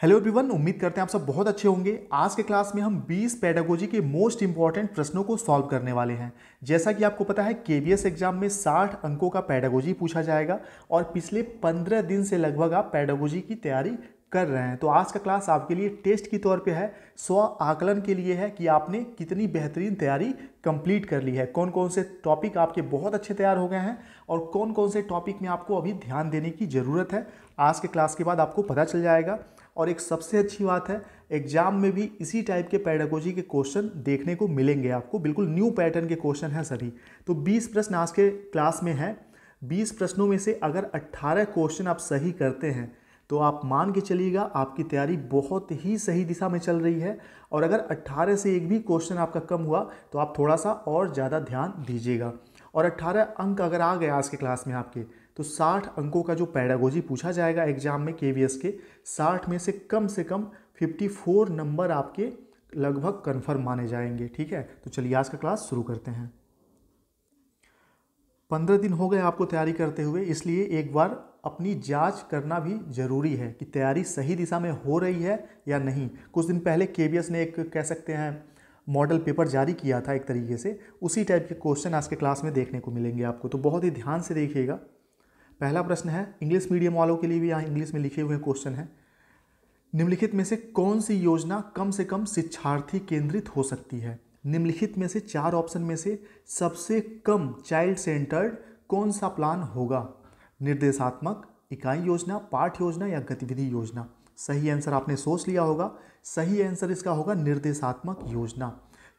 Hello everyone, उम्मीद करते हैं आप सब बहुत अच्छे होंगे। आज के क्लास में हम 20 पेडागोजी के मोस्ट इंपॉर्टेंट प्रश्नों को सॉल्व करने वाले हैं। जैसा कि आपको पता है केवीएस एग्जाम में 60 अंकों का पेडागोजी पूछा जाएगा और पिछले 15 दिन से लगभग आप पेडागोजी की तैयारी कर रहे हैं। तो आज का क्लास आपके लिए टेस्ट के तौर पे है, स्व आकलन के लिए है कि आपने कितनी बेहतरीन तैयारी कंप्लीट कर ली है, कौन कौन से टॉपिक आपके बहुत अच्छे तैयार हो गए हैं और कौन कौन से टॉपिक में आपको अभी ध्यान देने की ज़रूरत है। आज के क्लास के बाद आपको पता चल जाएगा। और एक सबसे अच्छी बात है, एग्जाम में भी इसी टाइप के पेडागोजी के क्वेश्चन देखने को मिलेंगे आपको, बिल्कुल न्यू पैटर्न के क्वेश्चन हैं सभी। तो 20 प्रश्न आज के क्लास में हैं। 20 प्रश्नों में से अगर 18 क्वेश्चन आप सही करते हैं तो आप मान के चलिएगा आपकी तैयारी बहुत ही सही दिशा में चल रही है। और अगर 18 से एक भी क्वेश्चन आपका कम हुआ तो आप थोड़ा सा और ज़्यादा ध्यान दीजिएगा। और 18 अंक अगर आ गए आज के क्लास में आपके, तो 60 अंकों का जो पेडागोजी पूछा जाएगा एग्जाम में केवीएस के, 60 में से कम 54 नंबर आपके लगभग कन्फर्म माने जाएंगे। ठीक है, तो चलिए आज का क्लास शुरू करते हैं। 15 दिन हो गए आपको तैयारी करते हुए, इसलिए एक बार अपनी जांच करना भी ज़रूरी है कि तैयारी सही दिशा में हो रही है या नहीं। कुछ दिन पहले केवीएस ने एक कह सकते हैं मॉडल पेपर जारी किया था एक तरीके से, उसी टाइप के क्वेश्चन आज के क्लास में देखने को मिलेंगे आपको, तो बहुत ही ध्यान से देखिएगा। पहला प्रश्न है, इंग्लिश मीडियम वालों के लिए भी यहाँ इंग्लिश में लिखे हुए क्वेश्चन है। निम्नलिखित में से कौन सी योजना कम से कम शिक्षार्थी केंद्रित हो सकती है? निम्नलिखित में से 4 ऑप्शन में से सबसे कम चाइल्ड सेंटर्ड कौन सा प्लान होगा? निर्देशात्मक, इकाई योजना, पाठ योजना या गतिविधि योजना? सही आंसर आपने सोच लिया होगा। सही आंसर इसका होगा निर्देशात्मक योजना,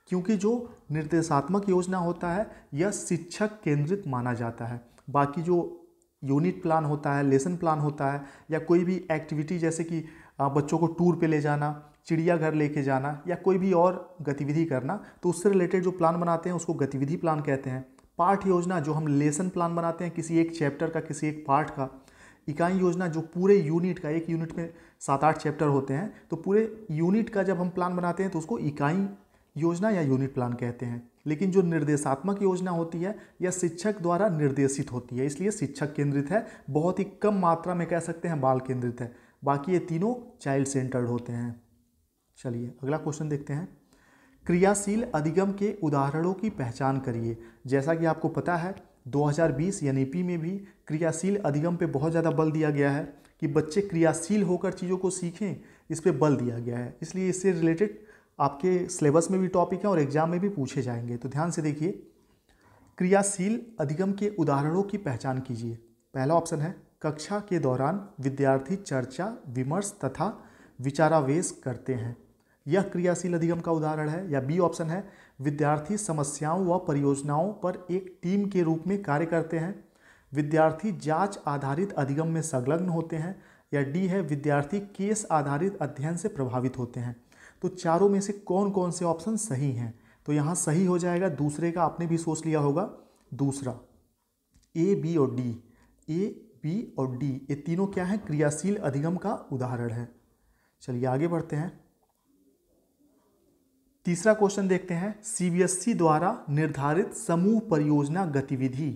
क्योंकि जो निर्देशात्मक योजना होता है यह शिक्षक केंद्रित माना जाता है। बाकी जो यूनिट प्लान होता है, लेसन प्लान होता है, या कोई भी एक्टिविटी जैसे कि बच्चों को टूर पे ले जाना, चिड़ियाघर लेके जाना या कोई भी और गतिविधि करना, तो उससे रिलेटेड जो प्लान बनाते हैं उसको गतिविधि प्लान कहते हैं। पाठ योजना जो हम लेसन प्लान बनाते हैं किसी एक चैप्टर का, किसी एक पार्ट का। इकाई योजना जो पूरे यूनिट का, एक यूनिट में 7-8 चैप्टर होते हैं, तो पूरे यूनिट का जब हम प्लान बनाते हैं तो उसको इकाई योजना या यूनिट प्लान कहते हैं। लेकिन जो निर्देशात्मक योजना होती है यह शिक्षक द्वारा निर्देशित होती है, इसलिए शिक्षक केंद्रित है, बहुत ही कम मात्रा में कह सकते हैं बाल केंद्रित है। बाकी ये तीनों चाइल्ड सेंटर्ड होते हैं। चलिए अगला क्वेश्चन देखते हैं। क्रियाशील अधिगम के उदाहरणों की पहचान करिए। जैसा कि आपको पता है 2020 एनईपी में भी क्रियाशील अधिगम पे बहुत ज़्यादा बल दिया गया है कि बच्चे क्रियाशील होकर चीज़ों को सीखें, इस पर बल दिया गया है, इसलिए इससे रिलेटेड आपके सिलेबस में भी टॉपिक है और एग्जाम में भी पूछे जाएंगे। तो ध्यान से देखिए, क्रियाशील अधिगम के उदाहरणों की पहचान कीजिए। पहला ऑप्शन है, कक्षा के दौरान विद्यार्थी चर्चा, विमर्श तथा विचारावेश करते हैं, यह क्रियाशील अधिगम का उदाहरण है। या बी ऑप्शन है, विद्यार्थी समस्याओं व परियोजनाओं पर एक टीम के रूप में कार्य करते हैं, विद्यार्थी जांच आधारित अधिगम में संलग्न होते हैं। या डी है, विद्यार्थी केस आधारित अध्ययन से प्रभावित होते हैं। तो चारों में से कौन कौन से ऑप्शन सही हैं? तो यहाँ सही हो जाएगा दूसरे का, आपने भी सोच लिया होगा, दूसरा ए, बी और डी। ए, बी और डी ये तीनों क्या है? क्रियाशील अधिगम का उदाहरण है। चलिए आगे बढ़ते हैं। तीसरा क्वेश्चन देखते हैं, सीबीएसई द्वारा निर्धारित समूह परियोजना गतिविधि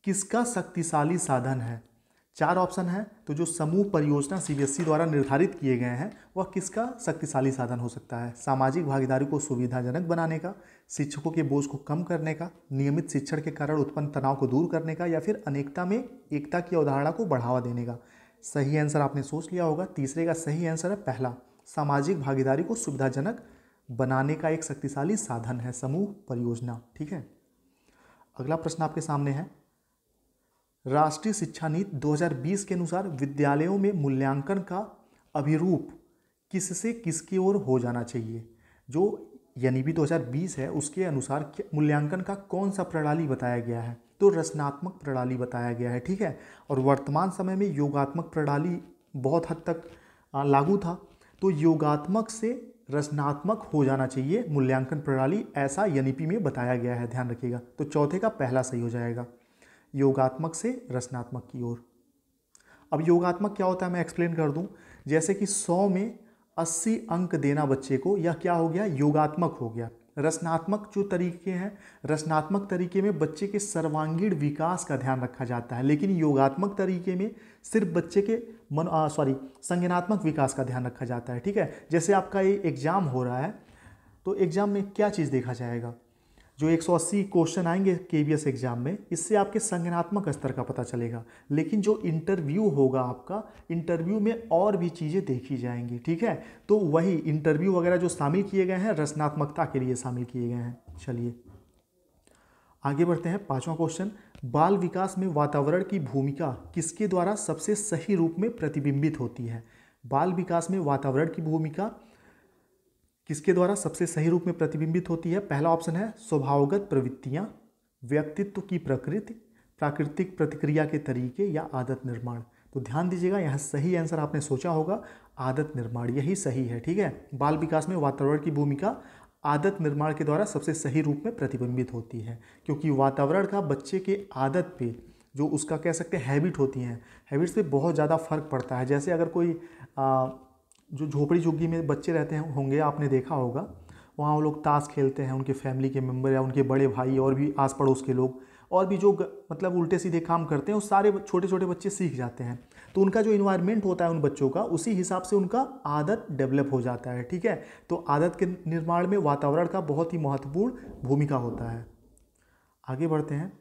किसका शक्तिशाली साधन है? 4 ऑप्शन है, तो जो समूह परियोजना सीबीएसई द्वारा निर्धारित किए गए हैं वह किसका शक्तिशाली साधन हो सकता है? सामाजिक भागीदारी को सुविधाजनक बनाने का, शिक्षकों के बोझ को कम करने का, नियमित शिक्षण के कारण उत्पन्न तनाव को दूर करने का, या फिर अनेकता में एकता की अवधारणा को बढ़ावा देने का? सही आंसर आपने सोच लिया होगा। तीसरे का सही आंसर है पहला, सामाजिक भागीदारी को सुविधाजनक बनाने का एक शक्तिशाली साधन है समूह परियोजना। ठीक है, अगला प्रश्न आपके सामने है, राष्ट्रीय शिक्षा नीति 2020 के अनुसार विद्यालयों में मूल्यांकन का अभिरूप किससे किसकी ओर हो जाना चाहिए? जो एनईपी 2020 है उसके अनुसार मूल्यांकन का कौन सा प्रणाली बताया गया है? तो रचनात्मक प्रणाली बताया गया है। ठीक है, और वर्तमान समय में योगात्मक प्रणाली बहुत हद तक लागू था, तो योगात्मक से रचनात्मक हो जाना चाहिए मूल्यांकन प्रणाली, ऐसा एनईपी में बताया गया है, ध्यान रखिएगा। तो चौथे का पहला सही हो जाएगा, योगात्मक से रचनात्मक की ओर। अब योगात्मक क्या होता है मैं एक्सप्लेन कर दूं। जैसे कि 100 में 80 अंक देना बच्चे को, यह क्या हो गया? योगात्मक हो गया। रचनात्मक जो तरीके हैं, रचनात्मक तरीके में बच्चे के सर्वांगीण विकास का ध्यान रखा जाता है, लेकिन योगात्मक तरीके में सिर्फ बच्चे के संज्ञानात्मक विकास का ध्यान रखा जाता है। ठीक है, जैसे आपका ये एग्जाम हो रहा है तो एग्जाम में क्या चीज़ देखा जाएगा, जो 180 क्वेश्चन आएंगे केवीएस एग्जाम में, इससे आपके संज्ञानात्मक स्तर का पता चलेगा। लेकिन जो इंटरव्यू होगा आपका, इंटरव्यू में और भी चीज़ें देखी जाएंगी। ठीक है, तो वही इंटरव्यू वगैरह जो शामिल किए गए हैं रचनात्मकता के लिए शामिल किए गए हैं। चलिए आगे बढ़ते हैं। 5वां क्वेश्चन, बाल विकास में वातावरण की भूमिका किसके द्वारा सबसे सही रूप में प्रतिबिंबित होती है? बाल विकास में वातावरण की भूमिका किसके द्वारा सबसे सही रूप में प्रतिबिंबित होती है? पहला ऑप्शन है स्वभावगत प्रवृत्तियां, व्यक्तित्व की प्रकृति, प्राकृतिक प्रतिक्रिया के तरीके या आदत निर्माण। तो ध्यान दीजिएगा, यहाँ सही आंसर आपने सोचा होगा आदत निर्माण, यही सही है। ठीक है, बाल विकास में वातावरण की भूमिका आदत निर्माण के द्वारा सबसे सही रूप में प्रतिबिंबित होती है, क्योंकि वातावरण का बच्चे के आदत पे, जो उसका कह सकते हैं हैबिट होती हैं, हैबिट्स पे बहुत ज़्यादा फर्क पड़ता है। जैसे अगर कोई जो झोपड़ी झुग्गी में बच्चे रहते हैं होंगे, आपने देखा होगा, वहाँ वो लोग ताश खेलते हैं, उनके फैमिली के मेम्बर या उनके बड़े भाई और भी आस पड़ोस के लोग और भी जो मतलब उल्टे सीधे काम करते हैं, वो सारे छोटे छोटे बच्चे सीख जाते हैं। तो उनका जो इन्वायरमेंट होता है उन बच्चों का, उसी हिसाब से उनका आदत डेवलप हो जाता है। ठीक है, तो आदत के निर्माण में वातावरण का बहुत ही महत्वपूर्ण भूमिका होता है। आगे बढ़ते हैं।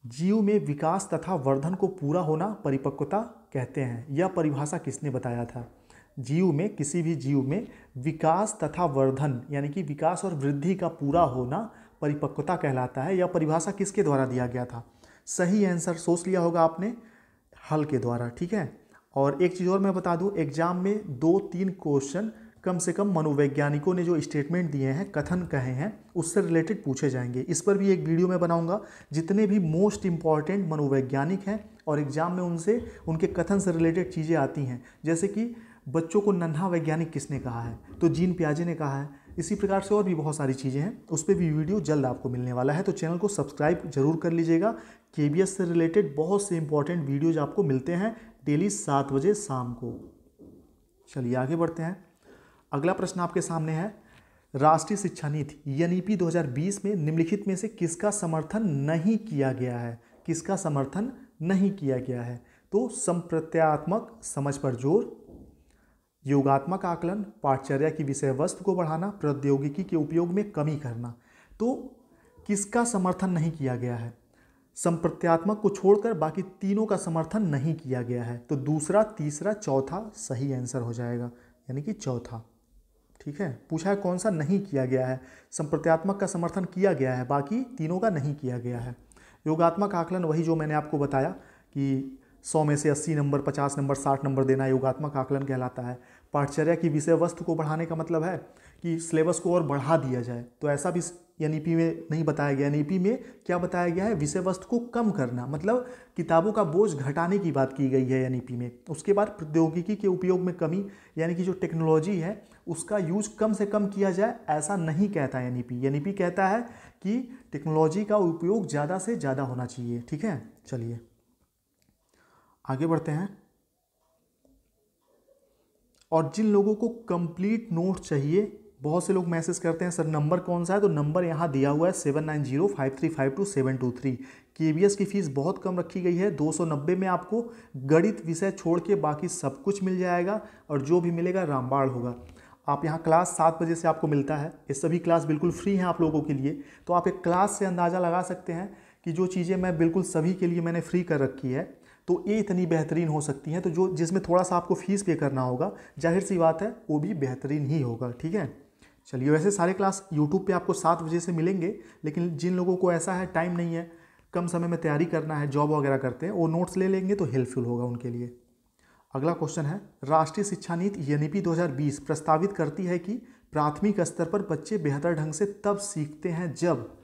जीव में विकास तथा वर्धन को पूरा होना परिपक्वता कहते हैं। यह परिभाषा किसने बताया था? जीव में, किसी भी जीव में विकास तथा वर्धन यानी कि विकास और वृद्धि का पूरा होना परिपक्वता कहलाता है। यह परिभाषा किसके द्वारा दिया गया था? सही आंसर सोच लिया होगा आपने, हल के द्वारा। ठीक है, और एक चीज़ और मैं बता दूं, एग्जाम में 2-3 क्वेश्चन कम से कम मनोवैज्ञानिकों ने जो स्टेटमेंट दिए हैं, कथन कहे हैं, उससे रिलेटेड पूछे जाएंगे। इस पर भी एक वीडियो मैं बनाऊंगा। जितने भी मोस्ट इंपॉर्टेंट मनोवैज्ञानिक हैं और एग्जाम में उनसे उनके कथन से रिलेटेड चीज़ें आती हैं, जैसे कि बच्चों को नन्हा वैज्ञानिक किसने कहा है, तो जीन पियाजे ने कहा है। इसी प्रकार से और भी बहुत सारी चीज़ें हैं, उस पर भी वीडियो जल्द आपको मिलने वाला है, तो चैनल को सब्सक्राइब जरूर कर लीजिएगा। केबीएस से रिलेटेड बहुत से इंपॉर्टेंट वीडियोज आपको मिलते हैं डेली 7 बजे शाम को। चलिए आगे बढ़ते हैं। अगला प्रश्न आपके सामने है, राष्ट्रीय शिक्षा नीति एनईपी 2020 में निम्नलिखित में से किसका समर्थन नहीं किया गया है? किसका समर्थन नहीं किया गया है? तो संप्रत्यात्मक समझ पर जोर, योगात्मक आकलन, पाठचर्या की विषय वस्तु को बढ़ाना, प्रौद्योगिकी के उपयोग में कमी करना। तो किसका समर्थन नहीं किया गया है? संप्रत्यात्मक को छोड़कर बाकी तीनों का समर्थन नहीं किया गया है। तो दूसरा, तीसरा, चौथा सही आंसर हो जाएगा, यानी कि चौथा। ठीक है, पूछा है कौन सा नहीं किया गया है? संप्रत्यात्मक का समर्थन किया गया है, बाकी तीनों का नहीं किया गया है। योगात्मक आकलन वही जो मैंने आपको बताया कि 100 में से 80 नंबर, 50 नंबर, 60 नंबर देना योगात्मक आकलन कहलाता है। पाठचर्या की विषय वस्तु को बढ़ाने का मतलब है कि सिलेबस को और बढ़ा दिया जाए, तो ऐसा भी एनईपी में नहीं बताया गया। एनईपी में क्या बताया गया है? विषय वस्तु को कम करना, मतलब किताबों का बोझ घटाने की बात की गई है एनईपी में। उसके बाद प्रौद्योगिकी के उपयोग में कमी, यानी कि जो टेक्नोलॉजी है उसका यूज कम से कम किया जाए, ऐसा नहीं कहता एनईपी। एनईपी कहता है कि टेक्नोलॉजी का उपयोग ज़्यादा से ज़्यादा होना चाहिए। ठीक है, चलिए आगे बढ़ते हैं। और जिन लोगों को कंप्लीट नोट चाहिए, बहुत से लोग मैसेज करते हैं सर नंबर कौन सा है, तो नंबर यहाँ दिया हुआ है 7905352723। केबीएस की फ़ीस बहुत कम रखी गई है, 290 में आपको गणित विषय छोड़ के बाकी सब कुछ मिल जाएगा, और जो भी मिलेगा रामबाण होगा। आप यहाँ क्लास 7 बजे से आपको मिलता है, ये सभी क्लास बिल्कुल फ्री हैं आप लोगों के लिए। तो आप एक क्लास से अंदाज़ा लगा सकते हैं कि जो चीज़ें मैं बिल्कुल सभी के लिए मैंने फ्री कर रखी है, तो ये इतनी बेहतरीन हो सकती हैं। तो जो जिसमें थोड़ा सा आपको फीस पे करना होगा, जाहिर सी बात है वो भी बेहतरीन ही होगा। ठीक है, चलिए वैसे सारे क्लास यूट्यूब पे आपको 7 बजे से मिलेंगे, लेकिन जिन लोगों को ऐसा है टाइम नहीं है, कम समय में तैयारी करना है, जॉब वगैरह करते हैं, वो नोट्स ले लेंगे तो हेल्पफुल होगा उनके लिए। अगला क्वेश्चन है, राष्ट्रीय शिक्षा नीति एनईपी 2020 प्रस्तावित करती है कि प्राथमिक स्तर पर बच्चे बेहतर ढंग से तब सीखते हैं जब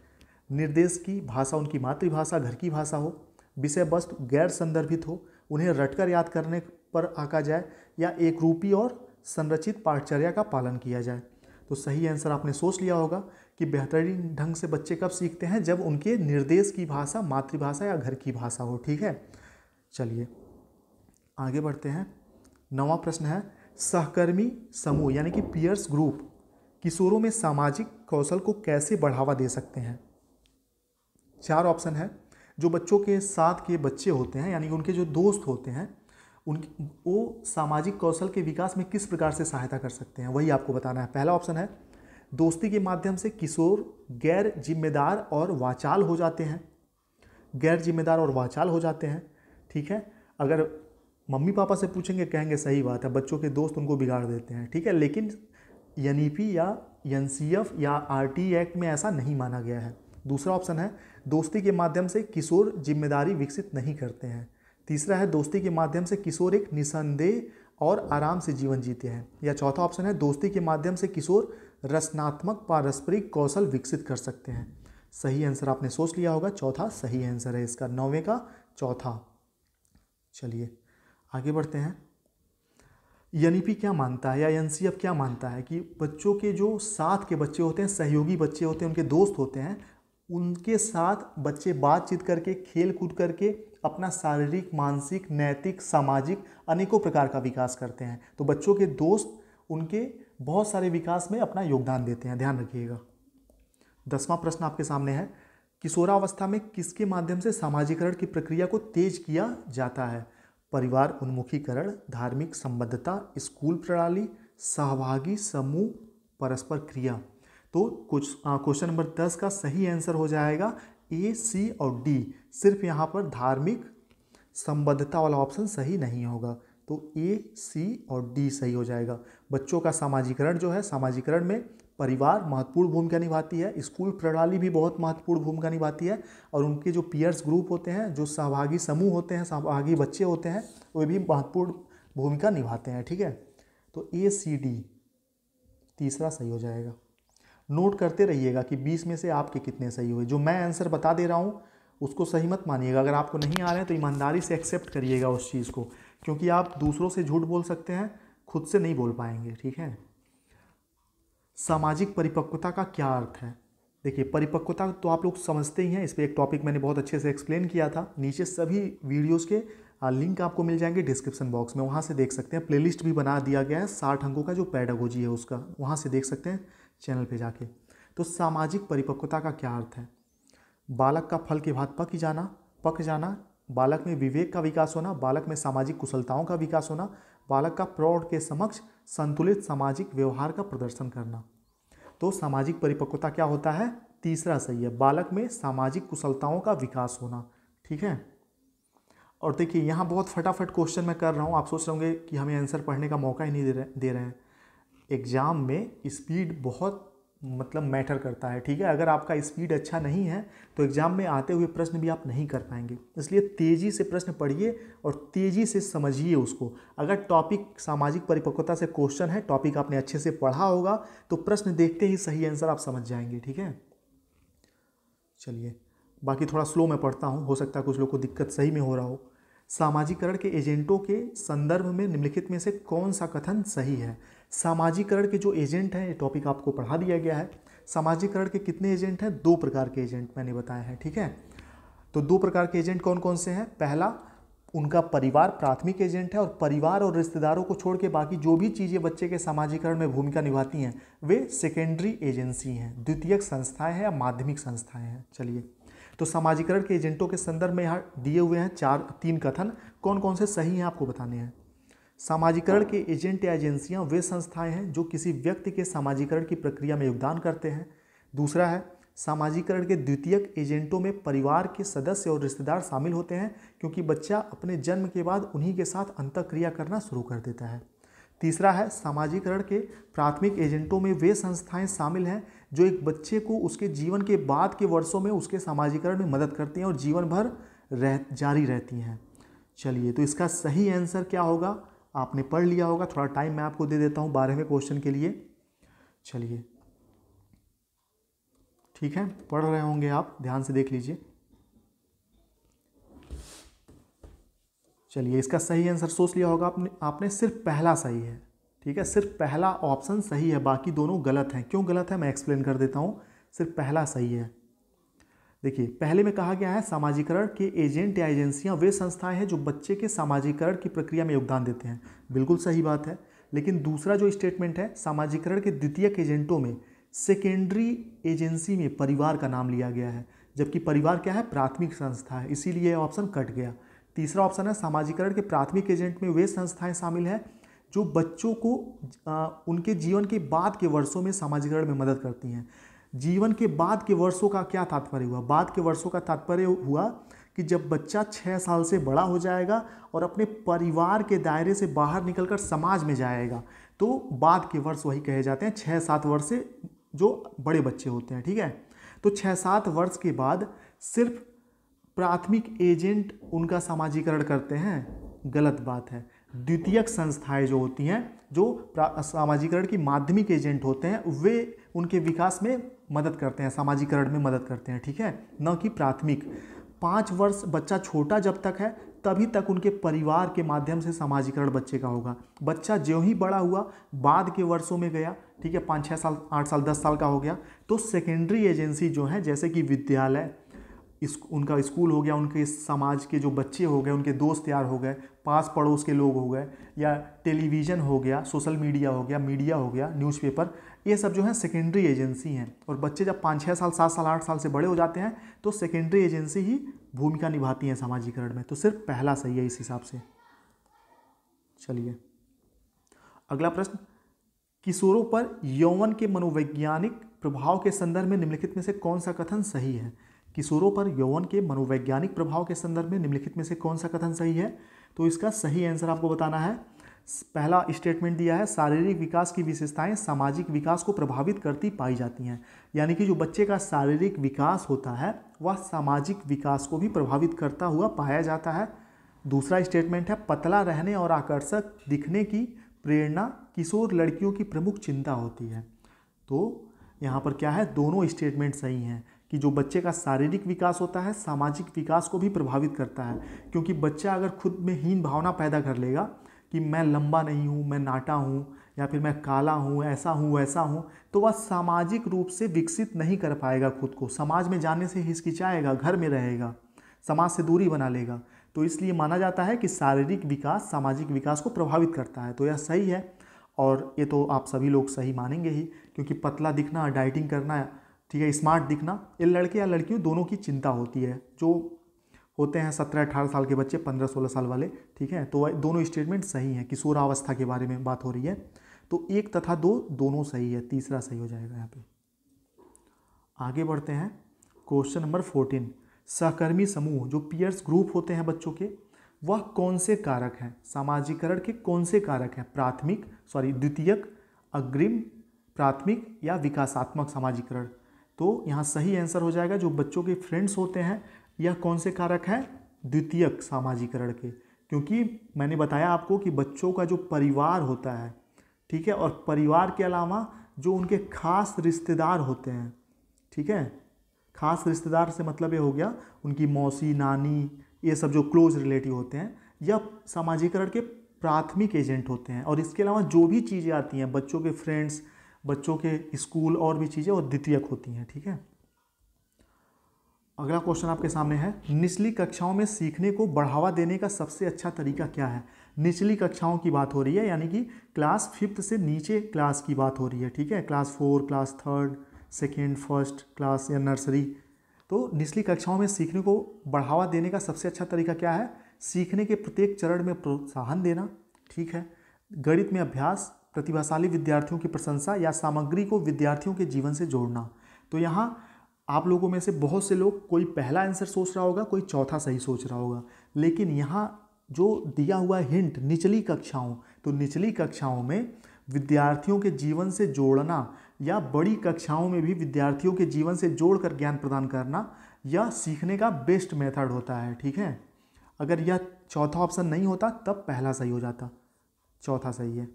निर्देश की भाषा उनकी मातृभाषा, घर की भाषा हो, विषय वस्तु गैर संदर्भित हो, उन्हें रटकर याद करने पर आंका जाए, या एक रूपी और संरचित पाठचर्या का पालन किया जाए। तो सही आंसर आपने सोच लिया होगा कि बेहतरीन ढंग से बच्चे कब सीखते हैं? जब उनके निर्देश की भाषा मातृभाषा या घर की भाषा हो। ठीक है, चलिए आगे बढ़ते हैं। 9वां प्रश्न है, सहकर्मी समूह यानी कि पीयर्स ग्रुप किशोरों में सामाजिक कौशल को कैसे बढ़ावा दे सकते हैं? 4 ऑप्शन है। जो बच्चों के साथ के बच्चे होते हैं यानी कि उनके जो दोस्त होते हैं उनकी वो सामाजिक कौशल के विकास में किस प्रकार से सहायता कर सकते हैं, वही आपको बताना है। पहला ऑप्शन है दोस्ती के माध्यम से किशोर गैर जिम्मेदार और वाचाल हो जाते हैं। गैर जिम्मेदार और वाचाल हो जाते हैं, ठीक है। अगर मम्मी पापा से पूछेंगे कहेंगे सही बात है, बच्चों के दोस्त उनको बिगाड़ देते हैं, ठीक है। लेकिन एनईपी या एनसीएफ या आरटीई एक्ट में ऐसा नहीं माना गया है। दूसरा ऑप्शन है दोस्ती के माध्यम से किशोर जिम्मेदारी विकसित नहीं करते हैं। तीसरा है दोस्ती के माध्यम से किशोर एक निसंदेह और आराम से जीवन जीते हैं। या चौथा ऑप्शन है दोस्ती के माध्यम से किशोर रचनात्मक पारस्परिक कौशल विकसित कर सकते हैं। सही आंसर आपने सोच लिया होगा, चौथा सही आंसर है इसका, 9वें का चौथा। चलिए आगे बढ़ते हैं। एनईपी क्या मानता है या एनसीएफ क्या मानता है कि बच्चों के जो साथ के बच्चे होते हैं, सहयोगी बच्चे होते हैं, उनके दोस्त होते हैं, उनके साथ बच्चे बातचीत करके, खेल कूद करके अपना शारीरिक, मानसिक, नैतिक, सामाजिक अनेकों प्रकार का विकास करते हैं। तो बच्चों के दोस्त उनके बहुत सारे विकास में अपना योगदान देते हैं, ध्यान रखिएगा। 10वां प्रश्न आपके सामने है, किशोरावस्था में किसके माध्यम से सामाजिकरण की प्रक्रिया को तेज किया जाता है? परिवार उन्मुखीकरण, धार्मिक संबद्धता, स्कूल प्रणाली, सहभागी समूह, परस्पर क्रिया। तो कुछ क्वेश्चन नंबर 10 का सही आंसर हो जाएगा ए, सी और डी। सिर्फ यहाँ पर धार्मिक संबद्धता वाला ऑप्शन सही नहीं होगा, तो ए, सी और डी सही हो जाएगा। बच्चों का सामाजिकरण जो है, सामाजिकरण में परिवार महत्वपूर्ण भूमिका निभाती है, स्कूल प्रणाली भी बहुत महत्वपूर्ण भूमिका निभाती है, और उनके जो पीयर्स ग्रुप होते हैं, जो सहभागी समूह होते हैं, सहभागी बच्चे होते हैं, वे भी महत्वपूर्ण भूमिका निभाते हैं, ठीक है। तो ए, सी, डी तीसरा सही हो जाएगा। नोट करते रहिएगा कि 20 में से आपके कितने सही हुए। जो मैं आंसर बता दे रहा हूँ उसको सही मत मानिएगा, अगर आपको नहीं आ रहे हैं तो ईमानदारी से एक्सेप्ट करिएगा उस चीज़ को, क्योंकि आप दूसरों से झूठ बोल सकते हैं, खुद से नहीं बोल पाएंगे, ठीक है। सामाजिक परिपक्वता का क्या अर्थ है? देखिए, परिपक्वता तो आप लोग समझते ही हैं, इस पर एक टॉपिक मैंने बहुत अच्छे से एक्सप्लेन किया था। नीचे सभी वीडियोस के लिंक आपको मिल जाएंगे डिस्क्रिप्शन बॉक्स में, वहाँ से देख सकते हैं। प्लेलिस्ट भी बना दिया गया है 60 अंकों का, जो पेडागोजी है उसका, वहाँ से देख सकते हैं चैनल पे जाके। तो सामाजिक परिपक्वता का क्या अर्थ है? बालक का फल के बाद पक जाना, बालक में विवेक का विकास होना, बालक में सामाजिक कुशलताओं का विकास होना, बालक का प्रौढ़ के समक्ष संतुलित सामाजिक व्यवहार का प्रदर्शन करना। तो सामाजिक परिपक्वता क्या होता है? तीसरा सही है, बालक में सामाजिक कुशलताओं का विकास होना, ठीक है। और देखिए यहाँ बहुत फटाफट क्वेश्चन मैं कर रहा हूँ, आप सोच रहे होंगे कि हमें आंसर पढ़ने का मौका ही नहीं दे रहे हैं। एग्ज़ाम में स्पीड बहुत मतलब मैटर करता है, ठीक है। अगर आपका स्पीड अच्छा नहीं है तो एग्ज़ाम में आते हुए प्रश्न भी आप नहीं कर पाएंगे, इसलिए तेज़ी से प्रश्न पढ़िए और तेज़ी से समझिए उसको। अगर टॉपिक सामाजिक परिपक्वता से क्वेश्चन है, टॉपिक आपने अच्छे से पढ़ा होगा तो प्रश्न देखते ही सही आंसर आप समझ जाएंगे, ठीक है। चलिए बाकी थोड़ा स्लो मैं पढ़ता हूँ, हो सकता है कुछ लोग को दिक्कत सही में हो रहा हो। सामाजिकरण के एजेंटों के संदर्भ में निम्नलिखित में से कौन सा कथन सही है? सामाजिकरण के जो एजेंट हैं, ये टॉपिक आपको पढ़ा दिया गया है। सामाजिकरण के कितने एजेंट हैं? 2 प्रकार के एजेंट मैंने बताए हैं, ठीक है। तो 2 प्रकार के एजेंट कौन कौन से हैं? पहला, उनका परिवार प्राथमिक एजेंट है, और परिवार और रिश्तेदारों को छोड़ के बाकी जो भी चीज़ें बच्चे के सामाजिकरण में भूमिका निभाती हैं वे सेकेंडरी एजेंसी हैं, द्वितीयक संस्थाएं हैं या माध्यमिक संस्थाएं हैं। चलिए, तो सामाजिकरण के एजेंटों के संदर्भ में यहाँ दिए हुए हैं 3 कथन, कौन कौन से सही हैं आपको बताने हैं। सामाजिकरण के एजेंट या एजेंसियाँ वे संस्थाएं हैं जो किसी व्यक्ति के सामाजिकरण की प्रक्रिया में योगदान करते हैं। दूसरा है, सामाजिकरण के द्वितीयक एजेंटों में परिवार के सदस्य और रिश्तेदार शामिल होते हैं, क्योंकि बच्चा अपने जन्म के बाद उन्हीं के साथ अंतःक्रिया करना शुरू कर देता है। तीसरा है, सामाजिकरण के प्राथमिक एजेंटों में वे संस्थाएं शामिल हैं जो एक बच्चे को उसके जीवन के बाद के वर्षों में उसके सामाजिकरण में मदद करती हैं और जीवन भर जारी रहती हैं। चलिए, तो इसका सही आंसर क्या होगा? आपने पढ़ लिया होगा, थोड़ा टाइम मैं आपको दे देता हूँ 12वें क्वेश्चन के लिए। चलिए ठीक है, पढ़ रहे होंगे आप, ध्यान से देख लीजिए। चलिए, इसका सही आंसर सोच लिया होगा आपने सिर्फ पहला सही है, ठीक है। सिर्फ पहला ऑप्शन सही है, बाकी दोनों गलत हैं। क्यों गलत है मैं एक्सप्लेन कर देता हूँ। सिर्फ पहला सही है। देखिए, पहले में कहा गया है सामाजिकरण के एजेंट या एजेंसियां वे संस्थाएं हैं जो बच्चे के सामाजिकरण की प्रक्रिया में योगदान देते हैं, बिल्कुल सही बात है। लेकिन दूसरा जो स्टेटमेंट है, सामाजिकरण के द्वितीयक एजेंटों में सेकेंडरी एजेंसी में परिवार का नाम लिया गया है, जबकि परिवार क्या है, प्राथमिक संस्था है, इसीलिए यह ऑप्शन कट गया। तीसरा ऑप्शन है, सामाजिकरण के प्राथमिक एजेंट में वे संस्थाएं शामिल हैं जो बच्चों को उनके जीवन के बाद के वर्षों में सामाजिकरण में मदद करती हैं। जीवन के बाद के वर्षों का क्या तात्पर्य हुआ? बाद के वर्षों का तात्पर्य हुआ कि जब बच्चा 6 साल से बड़ा हो जाएगा और अपने परिवार के दायरे से बाहर निकलकर समाज में जाएगा, तो बाद के वर्ष वही कहे जाते हैं, 6-7 वर्ष से जो बड़े बच्चे होते हैं, ठीक है। तो 6-7 वर्ष के बाद सिर्फ प्राथमिक एजेंट उनका सामाजिकरण करते हैं, गलत बात है। द्वितीयक संस्थाएं जो होती हैं, जो सामाजिकरण की माध्यमिक एजेंट होते हैं, वे उनके विकास में मदद करते हैं, सामाजिकरण में मदद करते हैं, ठीक है, न कि प्राथमिक। 5 वर्ष बच्चा छोटा जब तक है तभी तक उनके परिवार के माध्यम से सामाजिकरण बच्चे का होगा। बच्चा ज्यों ही बड़ा हुआ, बाद के वर्षों में गया, ठीक है, 5-6 साल, 8 साल, 10 साल का हो गया, तो सेकेंडरी एजेंसी जो है, जैसे कि विद्यालय, उनका स्कूल हो गया, उनके समाज के जो बच्चे हो गए, उनके दोस्त यार हो गए, पास पड़ोस के लोग हो गए, या टेलीविज़न हो गया, सोशल मीडिया हो गया, मीडिया हो गया, न्यूज़पेपर, ये सब जो है सेकेंडरी एजेंसी हैं। और बच्चे जब 5-6 साल, 7 साल, 8 साल से बड़े हो जाते हैं तो सेकेंडरी एजेंसी ही भूमिका निभाती हैं सामाजिकरण में। तो सिर्फ पहला सही है इस हिसाब से। चलिए अगला प्रश्न, किशोरों पर यौवन के मनोवैज्ञानिक प्रभाव के संदर्भ में निम्नलिखित में से कौन सा कथन सही है? किशोरों पर यौवन के मनोवैज्ञानिक प्रभाव के संदर्भ में निम्नलिखित में से कौन सा कथन सही है? तो इसका सही आंसर आपको बताना है। पहला स्टेटमेंट दिया है, शारीरिक विकास की विशेषताएं सामाजिक विकास को प्रभावित करती पाई जाती हैं। यानी कि जो बच्चे का शारीरिक विकास होता है वह सामाजिक विकास को भी प्रभावित करता हुआ पाया जाता है। दूसरा स्टेटमेंट है, पतला रहने और आकर्षक दिखने की प्रेरणा किशोर लड़कियों की प्रमुख चिंता होती है। तो यहाँ पर क्या है, दोनों स्टेटमेंट सही हैं कि जो बच्चे का शारीरिक विकास होता है सामाजिक विकास को भी प्रभावित करता है। क्योंकि बच्चा अगर खुद में हीन भावना पैदा कर लेगा कि मैं लंबा नहीं हूँ, मैं नाटा हूँ, या फिर मैं काला हूँ, ऐसा हूँ, वैसा हूँ, तो वह सामाजिक रूप से विकसित नहीं कर पाएगा खुद को। समाज में जाने से हिचकिचाएगा, घर में रहेगा, समाज से दूरी बना लेगा। तो इसलिए माना जाता है कि शारीरिक विकास सामाजिक विकास को प्रभावित करता है। तो यह सही है, और ये तो आप सभी लोग सही मानेंगे ही, क्योंकि पतला दिखना, डाइटिंग करना, ठीक है, स्मार्ट दिखना, ये लड़के या लड़कियों दोनों की चिंता होती है। जो होते हैं 17-18 साल के बच्चे, 15-16 साल वाले, ठीक है, तो दोनों स्टेटमेंट सही हैं। किशोरावस्था के बारे में बात हो रही है, तो 1 तथा 2 दोनों सही है, तीसरा सही हो जाएगा यहाँ पे। आगे बढ़ते हैं, क्वेश्चन नंबर 14, सहकर्मी समूह जो पीयर्स ग्रुप होते हैं बच्चों के, वह कौन से कारक हैं? सामाजिकरण के कौन से कारक हैं? द्वितीयक, अग्रिम, प्राथमिक या विकासात्मक सामाजिकरण? तो यहाँ सही आंसर हो जाएगा, जो बच्चों के फ्रेंड्स होते हैं, यह कौन से कारक हैं? द्वितीयक सामाजिकरण के। क्योंकि मैंने बताया आपको कि बच्चों का जो परिवार होता है, ठीक है, और परिवार के अलावा जो उनके खास रिश्तेदार होते हैं, ठीक है, खास रिश्तेदार से मतलब ये हो गया उनकी मौसी, नानी, ये सब जो क्लोज रिलेटिव होते हैं, यह सामाजिकरण के प्राथमिक एजेंट होते हैं। और इसके अलावा जो भी चीज़ें आती हैं, बच्चों के फ्रेंड्स, बच्चों के स्कूल और भी चीज़ें, और द्वितीयक होती हैं, ठीक है। अगला क्वेश्चन आपके सामने है, निचली कक्षाओं में सीखने को बढ़ावा देने का सबसे अच्छा तरीका क्या है? निचली कक्षाओं की बात हो रही है, यानी कि क्लास 5th से नीचे क्लास की बात हो रही है, ठीक है, class 4, class 3rd, 2nd, 1st class या नर्सरी। तो निचली कक्षाओं में सीखने को बढ़ावा देने का सबसे अच्छा तरीका क्या है? सीखने के प्रत्येक चरण में प्रोत्साहन देना, ठीक है, गणित में अभ्यास, प्रतिभाशाली विद्यार्थियों की प्रशंसा, या सामग्री को विद्यार्थियों के जीवन से जोड़ना। तो यहाँ आप लोगों में से बहुत से लोग, कोई पहला आंसर सोच रहा होगा, कोई चौथा सही सोच रहा होगा, लेकिन यहाँ जो दिया हुआ हिंट निचली कक्षाओं, तो निचली कक्षाओं में विद्यार्थियों के जीवन से जोड़ना, या बड़ी कक्षाओं में भी विद्यार्थियों के जीवन से जोड़कर ज्ञान प्रदान करना, यह सीखने का बेस्ट मेथड होता है, ठीक है। अगर यह चौथा ऑप्शन नहीं होता तब पहला सही हो जाता, चौथा सही है।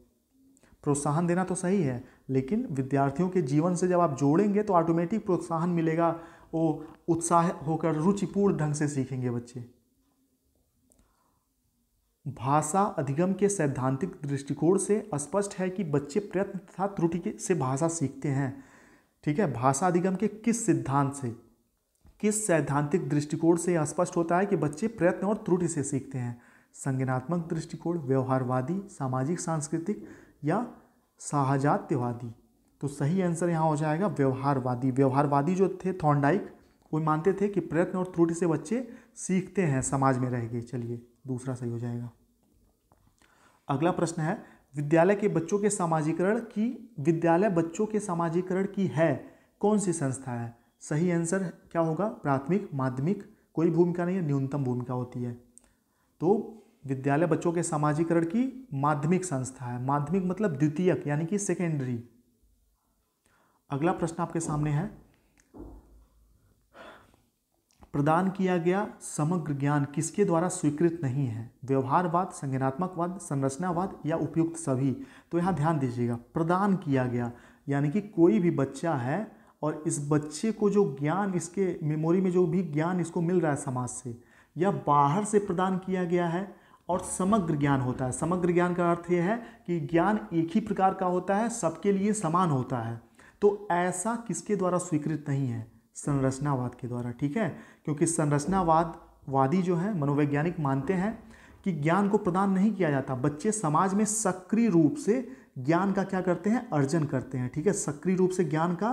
प्रोत्साहन देना तो सही है, लेकिन विद्यार्थियों के जीवन से जब आप जोड़ेंगे तो ऑटोमेटिक प्रोत्साहन मिलेगा, वो उत्साह होकर रुचिपूर्ण ढंग से सीखेंगे बच्चे। भाषा अधिगम के सैद्धांतिक दृष्टिकोण से स्पष्ट है कि बच्चे प्रयत्न तथा त्रुटि से भाषा सीखते हैं, ठीक है। भाषा अधिगम के किस सिद्धांत से, किस सैद्धांतिक दृष्टिकोण से यह स्पष्ट होता है कि बच्चे प्रयत्न और त्रुटि से सीखते हैं? संज्ञानात्मक दृष्टिकोण, व्यवहारवादी, सामाजिक सांस्कृतिक, या साहजात्यवादी? तो सही आंसर यहाँ हो जाएगा व्यवहारवादी। व्यवहारवादी जो थे थॉर्नडाइक, वो मानते थे कि प्रयत्न और त्रुटि से बच्चे सीखते हैं, समाज में रह गए। चलिए दूसरा सही हो जाएगा। अगला प्रश्न है, विद्यालय बच्चों के समाजीकरण की है कौन सी संस्था है? सही आंसर क्या होगा? प्राथमिक, माध्यमिक, कोई भूमिका नहीं है, न्यूनतम भूमिका होती है। तो विद्यालय बच्चों के समाजीकरण की माध्यमिक संस्था है। माध्यमिक मतलब द्वितीयक यानी कि सेकेंडरी। अगला प्रश्न आपके सामने है, प्रदान किया गया समग्र ज्ञान किसके द्वारा स्वीकृत नहीं है? व्यवहारवाद, संज्ञानात्मकवाद, संरचनावाद या उपयुक्त सभी? तो यहाँ ध्यान दीजिएगा, प्रदान किया गया यानी कि कोई भी बच्चा है और इस बच्चे को जो ज्ञान, इसके मेमोरी में जो भी ज्ञान इसको मिल रहा है समाज से या बाहर से प्रदान किया गया है, और समग्र ज्ञान होता है। समग्र ज्ञान का अर्थ यह है कि ज्ञान एक ही प्रकार का होता है, सबके लिए समान होता है। तो ऐसा किसके द्वारा स्वीकृत नहीं है? संरचनावाद के द्वारा। ठीक है, क्योंकि संरचनावादी जो है मनोवैज्ञानिक मानते हैं कि ज्ञान को प्रदान नहीं किया जाता, बच्चे समाज में सक्रिय रूप से ज्ञान का क्या करते हैं? अर्जन करते हैं। ठीक है, सक्रिय रूप से ज्ञान का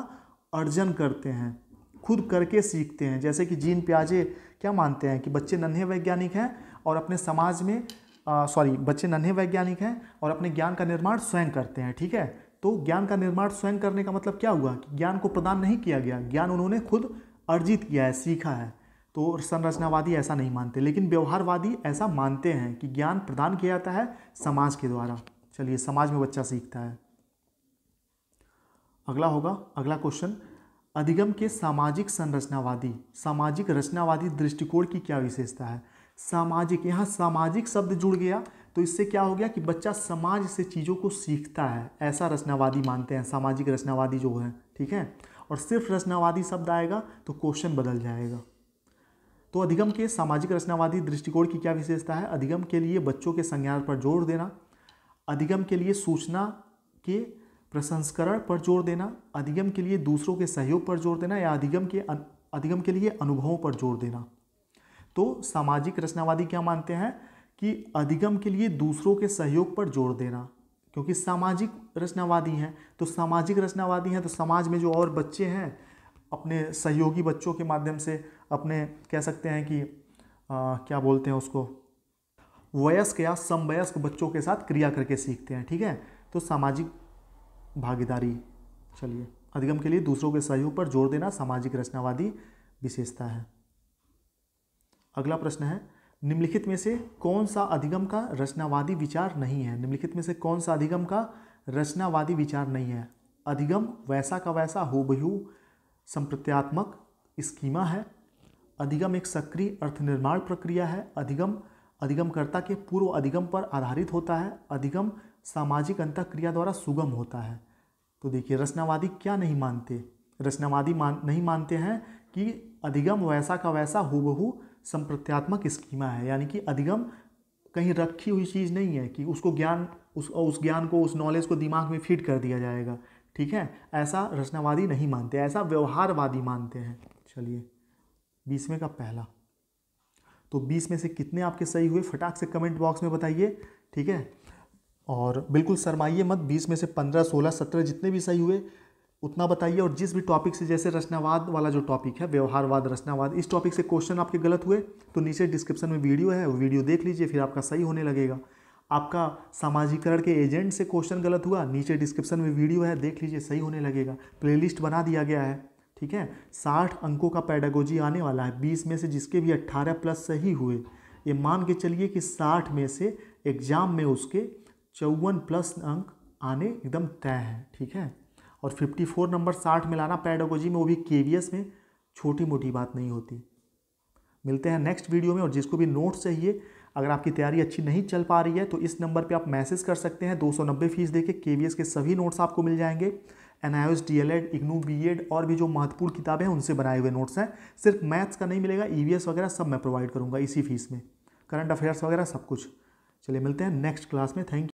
अर्जन करते हैं, खुद करके सीखते हैं। जैसे कि जीन पियाजे क्या मानते हैं कि बच्चे नन्हे वैज्ञानिक हैं और अपने समाज में बच्चे नन्हे वैज्ञानिक हैं और अपने ज्ञान का निर्माण स्वयं करते हैं। ठीक है, तो ज्ञान का निर्माण स्वयं करने का मतलब क्या हुआ कि ज्ञान को प्रदान नहीं किया गया, ज्ञान उन्होंने खुद अर्जित किया है, सीखा है। तो संरचनावादी ऐसा नहीं मानते, लेकिन व्यवहारवादी ऐसा मानते हैं कि ज्ञान प्रदान किया जाता है समाज के द्वारा। चलिए, समाज में बच्चा सीखता है। अगला क्वेश्चन, अधिगम के सामाजिक रचनावादी दृष्टिकोण की क्या विशेषता है? सामाजिक, यहाँ सामाजिक शब्द जुड़ गया तो इससे क्या हो गया कि बच्चा समाज से चीज़ों को सीखता है, ऐसा रचनावादी मानते हैं, सामाजिक रचनावादी जो है। ठीक है, और सिर्फ रचनावादी शब्द आएगा तो क्वेश्चन बदल जाएगा। तो अधिगम के सामाजिक रचनावादी दृष्टिकोण की क्या विशेषता है? अधिगम के लिए बच्चों के संज्ञान पर जोर देना, अधिगम के लिए सूचना के प्रसंस्करण पर जोर देना, अधिगम के लिए दूसरों के सहयोग पर जोर देना, या अधिगम के लिए अनुभवों पर जोर देना। तो सामाजिक रचनावादी क्या मानते हैं कि अधिगम के लिए दूसरों के सहयोग पर जोर देना, क्योंकि सामाजिक रचनावादी हैं। तो सामाजिक रचनावादी हैं तो समाज में जो और बच्चे हैं अपने सहयोगी बच्चों के माध्यम से अपने कह सकते हैं कि क्या बोलते हैं उसको, वयस्क या समवयस्क बच्चों के साथ क्रिया करके सीखते हैं। ठीक है, तो सामाजिक भागीदारी। चलिए, अधिगम के लिए दूसरों के सहयोग पर जोर देना सामाजिक रचनावादी विशेषता है। अगला प्रश्न है, निम्नलिखित में से कौन सा अधिगम का रचनावादी विचार नहीं है? निम्नलिखित में से कौन सा अधिगम का रचनावादी विचार नहीं है? अधिगम वैसा का वैसा हूबहू संप्रत्यात्मक स्कीमा है, अधिगम एक सक्रिय अर्थ निर्माण प्रक्रिया है, अधिगम अधिगमकर्ता के पूर्व अधिगम पर आधारित होता है, अधिगम सामाजिक अंतःक्रिया द्वारा सुगम होता है। तो देखिए, रचनावादी क्या नहीं मानते? रचनावादी नहीं मानते हैं कि अधिगम वैसा का वैसा हूबहू संप्रत्यात्मक स्कीमा है, यानी कि अधिगम कहीं रखी हुई चीज़ नहीं है कि उसको ज्ञान उस ज्ञान को, उस नॉलेज को दिमाग में फीड कर दिया जाएगा। ठीक है, ऐसा रचनावादी नहीं मानते, ऐसा व्यवहारवादी मानते हैं। चलिए, 20 में का पहला। तो 20 में से कितने आपके सही हुए फटाक से कमेंट बॉक्स में बताइए। ठीक है, और बिल्कुल शर्माइए मत, 20 में से 15, 16, 17 जितने भी सही हुए उतना बताइए। और जिस भी टॉपिक से, जैसे रचनावाद वाला जो टॉपिक है, व्यवहारवाद, रचनावाद, इस टॉपिक से क्वेश्चन आपके गलत हुए तो नीचे डिस्क्रिप्शन में वीडियो है, वो वीडियो देख लीजिए, फिर आपका सही होने लगेगा। आपका सामाजिकरण के एजेंट से क्वेश्चन गलत हुआ, नीचे डिस्क्रिप्शन में वीडियो है, देख लीजिए, सही होने लगेगा। प्लेलिस्ट बना दिया गया है। ठीक है, 60 अंकों का पेडागोजी आने वाला है। 20 में से जिसके भी 18 प्लस सही हुए, ये मान के चलिए कि 60 में से एग्जाम में उसके 54 प्लस अंक आने एकदम तय हैं। ठीक है, और 54 नंबर 60 में लाना पेडागोजी में, वो भी केवीएस में, छोटी मोटी बात नहीं होती। मिलते हैं नेक्स्ट वीडियो में। और जिसको भी नोट्स चाहिए, अगर आपकी तैयारी अच्छी नहीं चल पा रही है तो इस नंबर पे आप मैसेज कर सकते हैं। 290 फीस देके केवीएस के सभी नोट्स आपको मिल जाएंगे। एनआईओएस, डीएलएड, इग्नू, बीएड और भी जो महत्वपूर्ण किताबें हैं उनसे बनाए हुए नोट्स हैं। सिर्फ मैथ्स का नहीं मिलेगा, ईवीएस वगैरह सब मैं प्रोवाइड करूँगा इसी फीस में, करंट अफेयर्स वगैरह सब कुछ। चलिए, मिलते हैं नेक्स्ट क्लास में। Thank you.